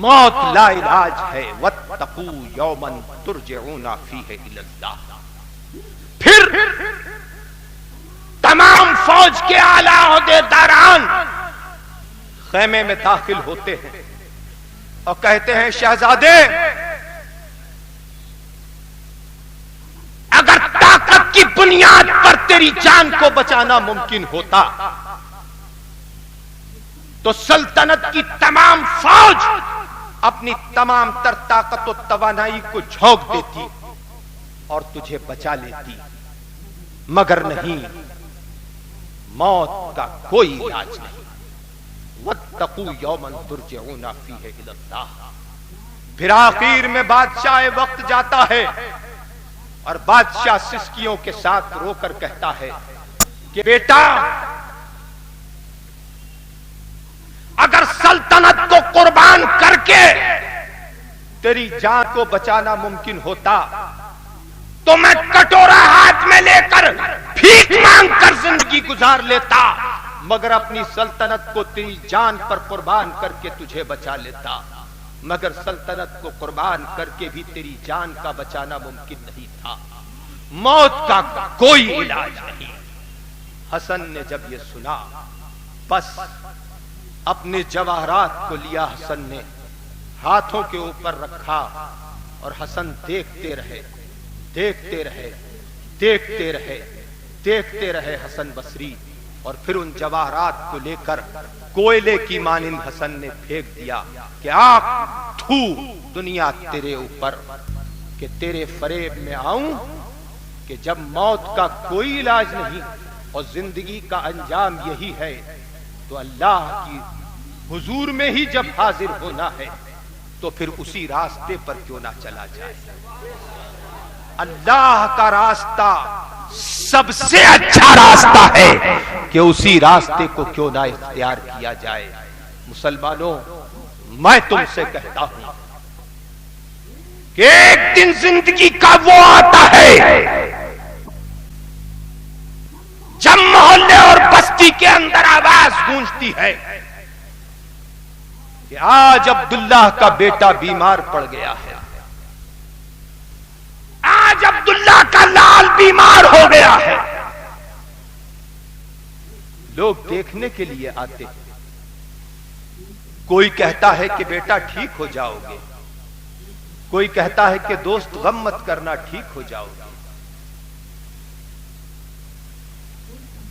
موت لا علاج ہے واتقوا یوما ترجعون فیہ الی اللہ۔ پھر تمام فوج کے اعلی عہدیداران خیمے میں داخل ہوتے ہیں اور کہتے ہیں شہزادے اگر طاقت کی بنیاد پر تیری جان کو بچانا ممکن ہوتا تو سلطنت کی تمام فوج اپنی تمام تر طاقت و توانائی کو جھونک دیتی اور تجھے بچا لیتی، مگر نہیں، موت کا کوئی علاج نہیں۔ واتقوا یوما ترجعون فیہ الی اللہ۔ پھر آخر میں بادشاہ وقت جاتا ہے اور بادشاہ سسکیوں کے ساتھ رو کر کہتا ہے کہ بیٹا اگر سلطنت کو قربان کر کے تیری جان کو بچانا ممکن ہوتا تو میں کٹورا ہاتھ میں لے کر بھیک مانگ کر زندگی گزار لیتا، مگر اپنی سلطنت کو تیری جان پر قربان کر کے تجھے بچا لیتا، مگر سلطنت کو قربان کر کے بھی تیری جان کا بچانا ممکن نہیں تھا۔ موت کا کوئی علاج نہیں۔ حسن نے جب یہ سنا بس اپنے جواہرات کو لیا، حسن نے ہاتھوں کے اوپر رکھا اور حسن دیکھتے رہے دیکھتے رہے دیکھتے رہے دیکھتے رہے حسن بصری، اور پھر ان جواہرات کو لے کر کوئلے کی مانند حسن نے پھینک دیا کہ آنکھ تھو دنیا تیرے اوپر، کہ تیرے فریب میں آؤں کہ جب موت کا کوئی علاج نہیں اور زندگی کا انجام یہی ہے تو اللہ کی حضور میں ہی جب حاضر ہونا ہے تو پھر اسی راستے پر کیوں نہ چلا جائے۔ اللہ کا راستہ سب سے اچھا راستہ ہے کہ اسی راستے کو کیوں نہ اختیار کیا جائے۔ مسلمانوں، میں تم سے کہتا ہوں کہ ایک دن زندگی کا وہ آتا ہے جب محلے اور بستی کے اندر آواز گونجتی ہے کہ آج عبداللہ کا بیٹا بیمار پڑ گیا ہے، آج عبداللہ کا لال بیمار ہو گیا ہے۔ لوگ دیکھنے کے لیے آتے ہیں، کوئی کہتا ہے کہ بیٹا ٹھیک ہو جاؤ گے، کوئی کہتا ہے کہ دوست غم مت کرنا ٹھیک ہو جاؤ گے،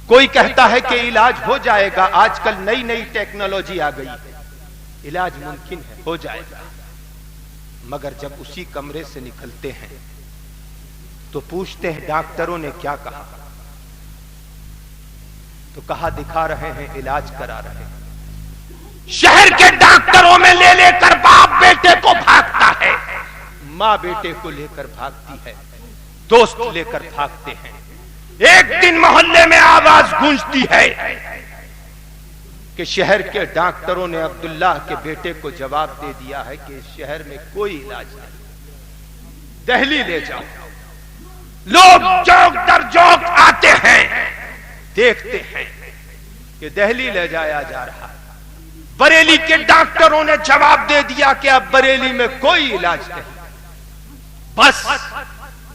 کوئی کہتا ہے کہ علاج ہو جائے گا، آج کل نئی نئی ٹیکنالوجی آ گئی، علاج ممکن ہے، ہو جائے گا۔ مگر جب اسی کمرے سے نکلتے ہیں تو پوچھتے ہیں ڈاکٹروں نے کیا کہا، تو کہا دکھا رہے ہیں، علاج کرا رہے ہیں۔ شہر کے ڈاکٹروں میں لے لے کر باپ بیٹے کو بھاگتا ہے، ماں بیٹے کو لے کر بھاگتی ہے، دوست لے کر بھاگتے ہیں۔ ایک دن محلے میں آواز گونجتی ہے کہ شہر کے ڈاکٹروں نے عبداللہ کے بیٹے کو جواب دے دیا ہے کہ اس شہر میں کوئی علاج نہیں، دہلی لے جاؤ۔ لوگ چوک در چوک آتے ہیں، دیکھتے ہیں کہ دہلی لے جایا جا رہا ہے۔ بریلی کے ڈاکٹروں نے جواب دے دیا کہ اب بریلی میں کوئی علاج نہیں۔ بس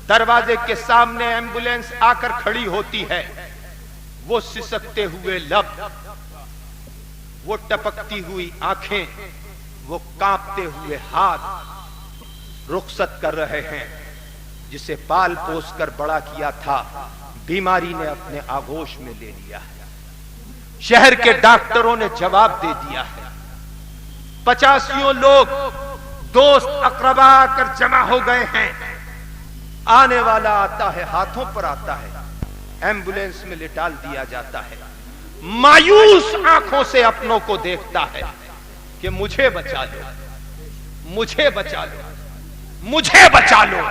دروازے کے سامنے ایمبولینس آ کر کھڑی ہوتی ہے، وہ سسکتے ہوئے لب، وہ ٹپکتی ہوئی آنکھیں، وہ کانپتے ہوئے ہاتھ رخصت کر رہے ہیں۔ جسے پال پوس کر بڑا کیا تھا بیماری نے اپنے آغوش میں لے لیا ہے۔ شہر کے ڈاکٹروں نے جواب دے دیا ہے۔ 85 لوگ دوست اقربا آ کر جمع ہو گئے ہیں۔ آنے والا آتا ہے، ہاتھوں پر آتا ہے، ایمبولینس میں لٹال دیا جاتا ہے، مایوس آنکھوں سے اپنوں کو دیکھتا ہے کہ مجھے بچا لو، مجھے بچا لو، مجھے بچا لو،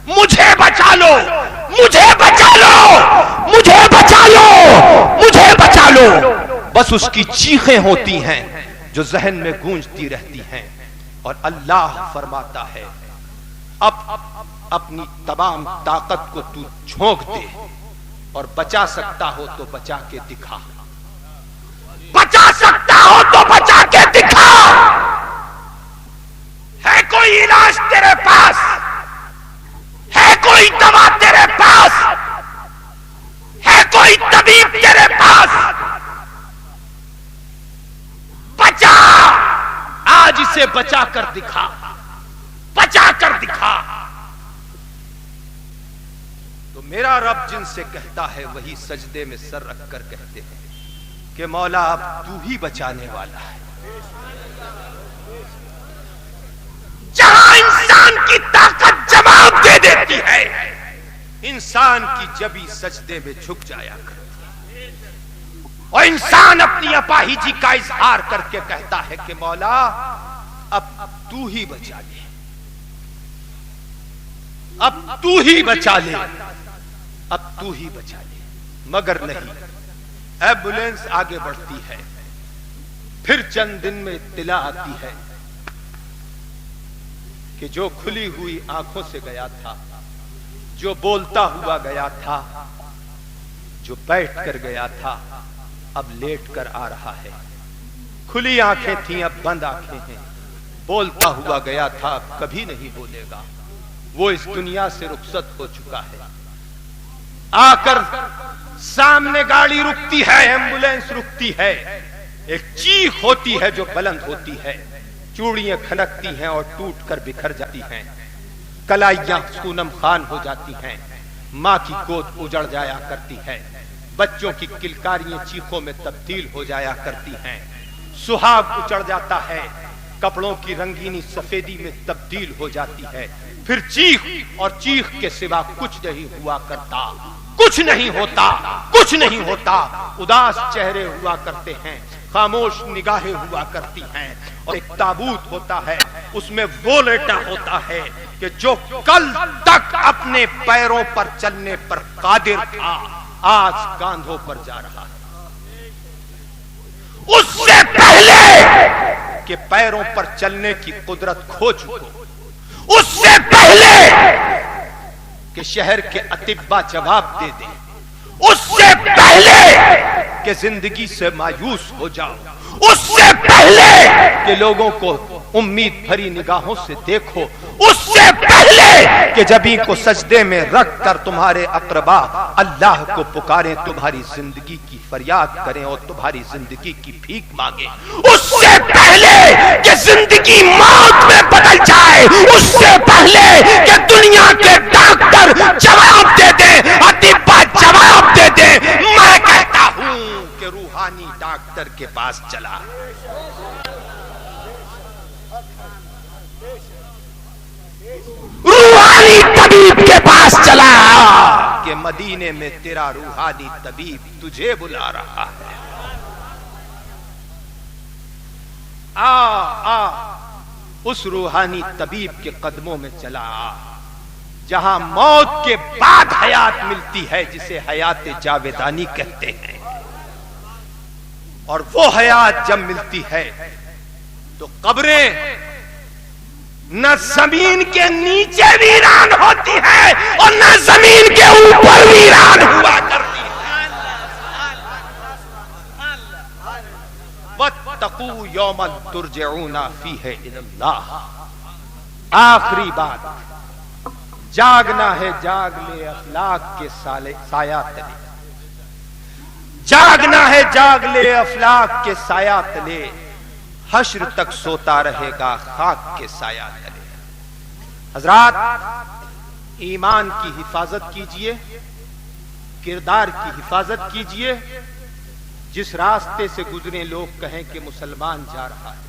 مجھے بچا لو، مجھے بچا لو، مجھے بچا لو، مجھے بچا لو۔ بس اس کی چیخیں ہوتی ہیں جو ذہن میں گونجتی رہتی ہیں، اور اللہ فرماتا ہے اب اپنی تمام طاقت کو تو جھونک دے اور بچا سکتا ہو تو بچا کے دکھا، بچا سکتا ہو تو بچا کے دکھا۔ اسے بچا کر دکھا، بچا کر دکھا۔ تو میرا رب جن سے کہتا ہے وہی سجدے میں سر رکھ کر کہتے ہیں کہ مولا اب تو ہی بچانے والا ہے۔ جہاں انسان کی طاقت جواب دے دیتی ہے، انسان کی جبی سجدے میں جھک جایا کرتی ہے، اور انسان اپنی اپاہجی کا اظہار کر کے کہتا ہے کہ مولا اب تو ہی بچا لے، اب تو ہی بچا لے، اب تو ہی بچا لے۔ مگر نہیں، ایمبولینس آگے بڑھتی ہے، پھر چند دن میں اطلاع آتی ہے کہ جو کھلی ہوئی آنکھوں سے گیا تھا، جو بولتا ہوا گیا تھا، جو بیٹھ کر گیا تھا، اب لیٹ کر آ رہا ہے۔ کھلی آنکھیں تھیں، اب بند آنکھیں ہیں۔ بولتا ہوا گیا تھا، اب کبھی نہیں بولے گا۔ وہ اس دنیا سے رخصت ہو چکا ہے۔ آ کر سامنے گاڑی رکتی ہے، ایمبولینس رکتی ہے، ایک چیخ ہوتی ہے جو بلند ہوتی ہے، چوڑیاں کھنکتی ہیں اور ٹوٹ کر بکھر جاتی ہیں، کلائیاں سونم خان ہو جاتی ہیں، ماں کی گود اجڑ جایا کرتی ہے، بچوں کی کلکاریاں چیخوں میں تبدیل ہو جایا کرتی ہیں، سہاگ اچڑ جاتا ہے، کپڑوں کی رنگینی سفیدی میں تبدیل ہو جاتی ہے، پھر چیخ اور چیخ کے سوا کچھ نہیں ہوا کرتا، کچھ نہیں ہوتا، کچھ نہیں ہوتا۔ اداس چہرے ہوا کرتے ہیں، خاموش نگاہیں ہوا کرتی ہیں، اور ایک تابوت ہوتا ہے، اس میں وہ لیٹا ہوتا ہے کہ جو کل تک اپنے پیروں پر چلنے پر قادر تھا، آج کاندھوں پر جا رہا ہے۔ اس سے پہلے کہ پیروں پر چلنے کی قدرت کھو چکو، اس سے پہلے کہ شہر کے اطباء جواب دے دیں، اس سے پہلے کہ زندگی سے مایوس ہو جاؤ، اس سے پہلے کہ لوگوں کو امید بھری نگاہوں سے دیکھو، اس سے پہلے کہ جبیں کو سجدے میں رکھ کر تمہارے اقربا اللہ کو پکاریں، تمہاری زندگی کی فریاد کریں اور تمہاری زندگی کی بھیک مانگیں، اس سے پہلے کہ زندگی موت میں بدل جائے، اس سے پہلے کہ دنیا کے ڈاکٹر جواب دے دیں، اطباء جواب دے دیں، میں کہتا ہوں کہ روحانی ڈاکٹر کے پاس چلا، روحانی طبیب کے پاس چلا کہ مدینے میں تیرا روحانی طبیب تجھے بلا رہا ہے۔ آ اس روحانی طبیب کے قدموں میں چلا آ، جہاں موت کے بعد حیات ملتی ہے، جسے حیات جاویدانی کہتے ہیں، اور وہ حیات جب ملتی ہے تو قبریں نہ زمین کے نیچے ویران ہوتی ہے اور نہ زمین کے اوپر ویران ہوا کرتی ہے۔ وَاتَّقُوا يَوْمًا تُرْجَعُونَ فِيهِ إِلَى اللَّهِ۔ آخری بات، جاگنا ہے، جاگ لے افلاک کے سایہ تلے، جاگنا ہے، جاگ لے افلاک کے سایہ تلے، حشر تک سوتا رہے گا خاک کے سایہ تلے۔ حضرات، ایمان کی حفاظت کیجئے، کردار کی حفاظت کیجئے، جس راستے سے گزرے لوگ کہیں کہ مسلمان جا رہا ہے،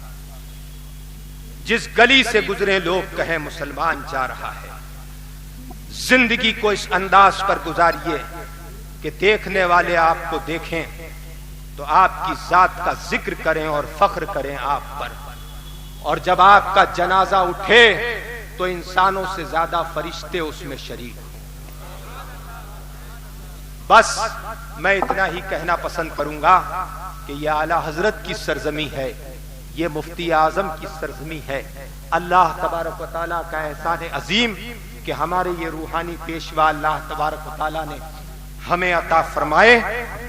جس گلی سے گزرے لوگ کہیں مسلمان جا رہا ہے، زندگی کو اس انداز پر گزاریے کہ دیکھنے والے آپ کو دیکھیں تو آپ کی ذات کا ذکر کریں اور فخر کریں آپ پر، اور جب آپ کا جنازہ اٹھے تو انسانوں سے زیادہ فرشتے اس میں شریک ہوں۔ بس میں اتنا ہی کہنا پسند کروں گا کہ یہ اعلیٰ حضرت کی سرزمی ہے، یہ مفتی اعظم کی سرزمی ہے۔ اللہ تبارک و تعالیٰ کا احسان عظیم کہ ہمارے یہ روحانی پیشوا اللہ تبارک و تعالیٰ نے ہمیں عطا فرمائے،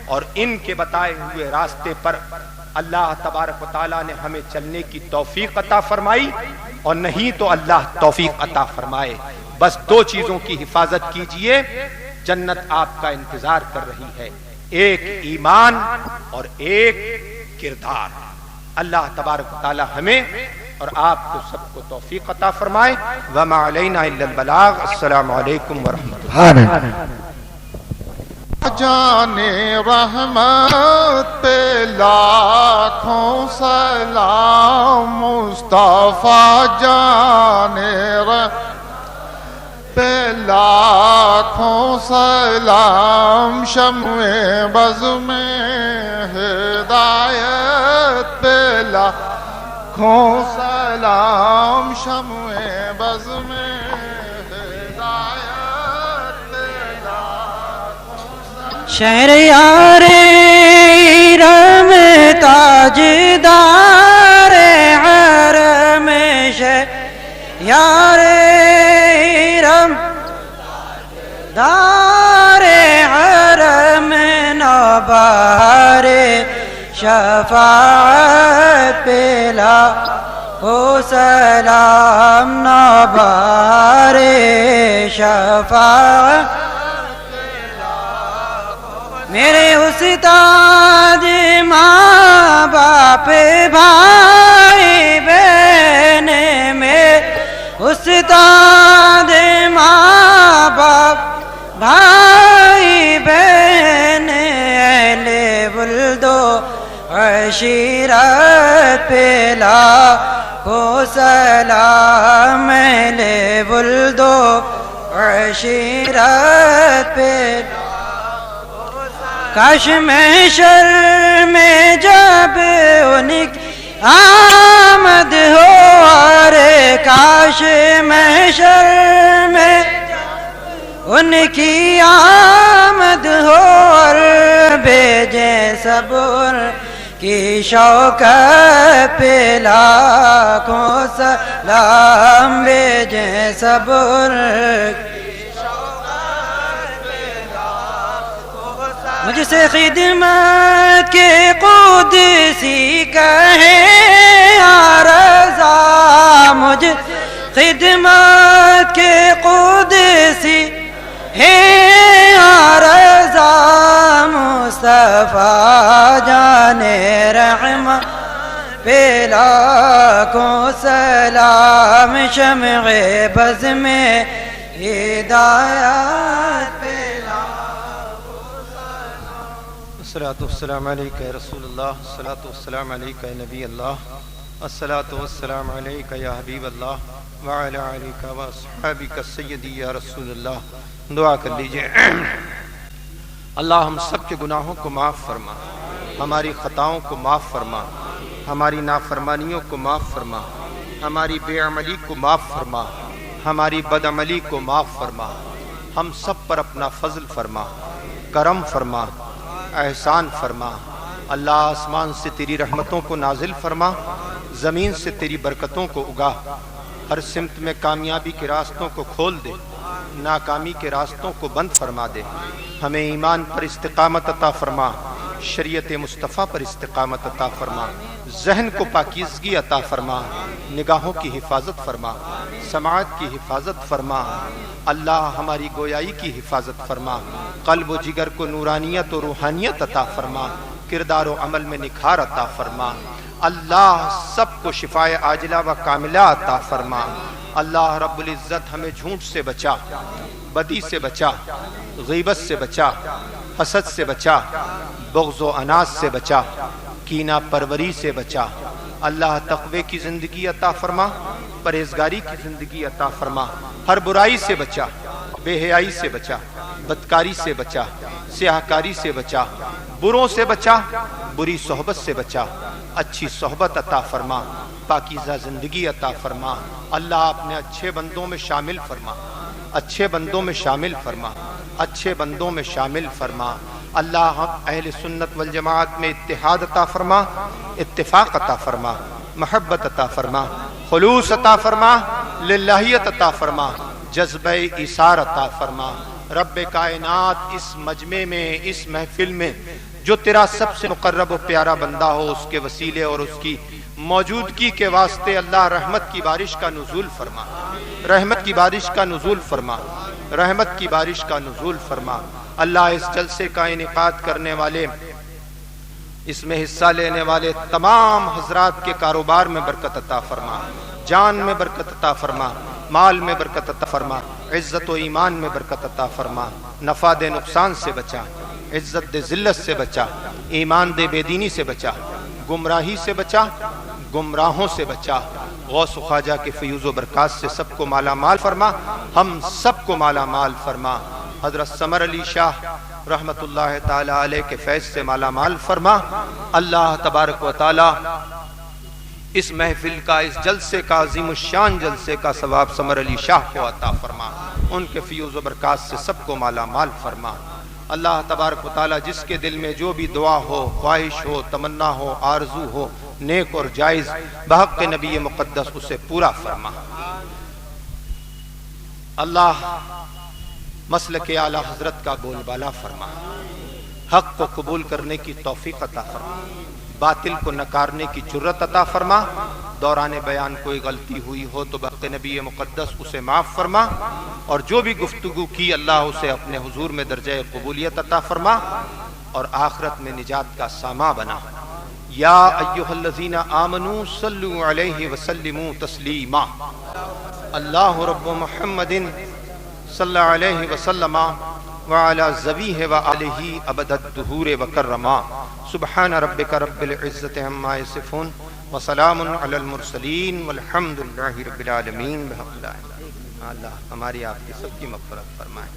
اور ان کے بتائے ہوئے راستے پر اللہ تبارک و تعالیٰ نے ہمیں چلنے کی توفیق عطا فرمائی، اور نہیں تو اللہ توفیق عطا فرمائے۔ بس دو چیزوں کی حفاظت کیجئے، جنت آپ کا انتظار کر رہی ہے، ایک ایمان اور ایک کردار۔ اللہ تبارک و تعالیٰ ہمیں اور آپ کو سب کو توفیق عطا فرمائے. وما علینا الا البلاغ. السلام علیکم ورحمۃ اللہ. جانے رحمت پہ لاکھوں سلام، مصطفیٰ جانے رحمت پہ لاکھوں سلام، شمع بز میں ہدایت پہ لاکھوں سلام، شمع بز میں شہریار ارم تاجدار حرم، شہریار ارم دار حرم، نوبہار شفاعت پہ لاکھوں سلام، نوبہار شفاعت میرے استاد ماں باپ بھائی بہن، میں استاد ماں باپ بھائی بہن، اہل ولد و عشیرت پہ لاکھوں سلام، اہل ولد و عشیرت پہ کاش محشر میں جب ان کی آمد ہو، ارے کاش محشر میں ان کی آمد ہو، اور بھیجیں صبر کی شوکت پہ لاکھوں سلام، بھیجیں صبر مجھ سے خدمت کے قدسی کہے یا رضا، مجھ خدمت کے قدسی ہے یا رضا، مصطفیٰ جانے رحمت پہ لاکھوں سلام، شمع بز میں ہدایت پہ الصلاۃ والسلام علیک یا رسول اللہ، الصلاۃ والسلام علیک یا نبی اللہ، الصلاۃ والسلام علیک یا حبیب اللہ، وعلی آلک و اصحابک سیدی یا رسول اللہ. دعا کر لیجئے. اللہ ہم سب کے گناہوں کو معاف فرما، ہماری خطاؤں کو معاف فرما، ہماری نافرمانیوں کو معاف فرما، ہماری بے عملی کو معاف فرما، ہماری بد عملی کو معاف فرما. ہم سب پر اپنا فضل فرما، کرم فرما، احسان فرما. اللہ آسمان سے تیری رحمتوں کو نازل فرما، زمین سے تیری برکتوں کو اگا. ہر سمت میں کامیابی کے راستوں کو کھول دے، ناکامی کے راستوں کو بند فرما دے. ہمیں ایمان پر استقامت عطا فرما، شریعت مصطفیٰ پر استقامت عطا فرما. ذہن کو پاکیزگی عطا فرما، نگاہوں کی حفاظت فرما، سماعت کی حفاظت فرما. اللہ ہماری گویائی کی حفاظت فرما، قلب و جگر کو نورانیت و روحانیت عطا فرما، کردار و عمل میں نکھار عطا فرما. اللہ سب کو شفائے عاجلہ و کاملہ عطا فرما. اللہ رب العزت ہمیں جھوٹ سے بچا، بدی سے بچا، غیبت سے بچا، حسد سے بچا، بغض و اناس سے بچا، کینہ پروری سے بچا. اللہ تقوی کی زندگی عطا فرما، پرہیزگاری کی زندگی عطا فرما. ہر برائی سے بچا، بے حیائی سے بچا، بدکاری سے بچا، سیاہکاری سے بچا، بروں سے بچا، بری صحبت سے بچا. اچھی صحبت عطا فرما، پاکیزہ زندگی عطا فرما. اللہ اپنے اچھے بندوں میں شامل فرما، اچھے بندوں میں شامل فرما، اچھے بندوں میں شامل فرما. اللہ اہل سنت والجماعت میں اتحاد عطا فرما، اتفاق عطا فرما، محبت عطا فرما، خلوص عطا فرما، للہیت عطا فرما، جذبہ ایثار عطا فرما. رب کائنات اس مجمع میں، اس محفل میں جو تیرا سب سے مقرب و پیارا بندہ ہو، اس کے وسیلے اور اس کی موجودگی کے واسطے اللہ رحمت کی بارش کا نزول فرما، رحمت کی بارش کا نزول فرما، رحمت کی بارش کا نزول فرما. اللہ اس جلسے کا انعقاد کرنے والے اس میں حصہ لینے والے تمام حضرات کے کاروبار میں برکت عطا فرما، جان میں برکت عطا فرما، مال میں برکت عطا فرما، عزت و ایمان میں برکت عطا فرما، نفع دے نقصان سے بچا، عزت دے ذلت سے بچا، ایمان دے بے دینی سے بچا، گمراہی سے بچا، گمراہوں سے بچا۔ غوث و خواجہ کے فیوز و برکات سے سب کو مالا مال فرما، ہم سب کو مالا مال فرما۔ حضرت سمر علی شاہ رحمت اللہ تعالی علیہ کے فیض سے مالا مال فرما۔ اللہ تبارک و تعالی اس محفل کا، اس جلسے کا، عظیم الشان جلسے کا ثواب سمر علی شاہ کو عطا فرما، ان کے فیوز و برکات سے سب کو مالا مال فرما۔ اللہ تبارک و تعالی جس کے دل میں جو بھی دعا ہو، خواہش ہو، تمنا ہو، آرزو ہو، نیک اور جائز، بحق نبی مقدس اسے پورا فرما۔ اللہ مسلک اعلی حضرت کا بول بالا فرما، حق کو قبول کرنے کی توفیق عطا فرما، باطل کو نکارنے کی جرت عطا فرما۔ دوران بیان کوئی غلطی ہوئی ہو تو بحق نبی مقدس اسے معاف فرما، اور جو بھی گفتگو کی اللہ اسے اپنے حضور میں درجہ قبولیت عطا فرما اور آخرت میں نجات کا ساما بنا۔ یا ایھا الذین آمنوا صلوا علیہ وسلموا تسلیما۔ اللہ رب محمد صلی اللہ علیہ وسلم وعلی ذویہ وآلہ ابد الدہور وکرما۔ سبحان ربک رب العزت عما یصفون وسلام علی المرسلین والحمد للہ رب العالمین۔ بحق اللہ ہماری آپ کی سب کی مغفرت فرمائے۔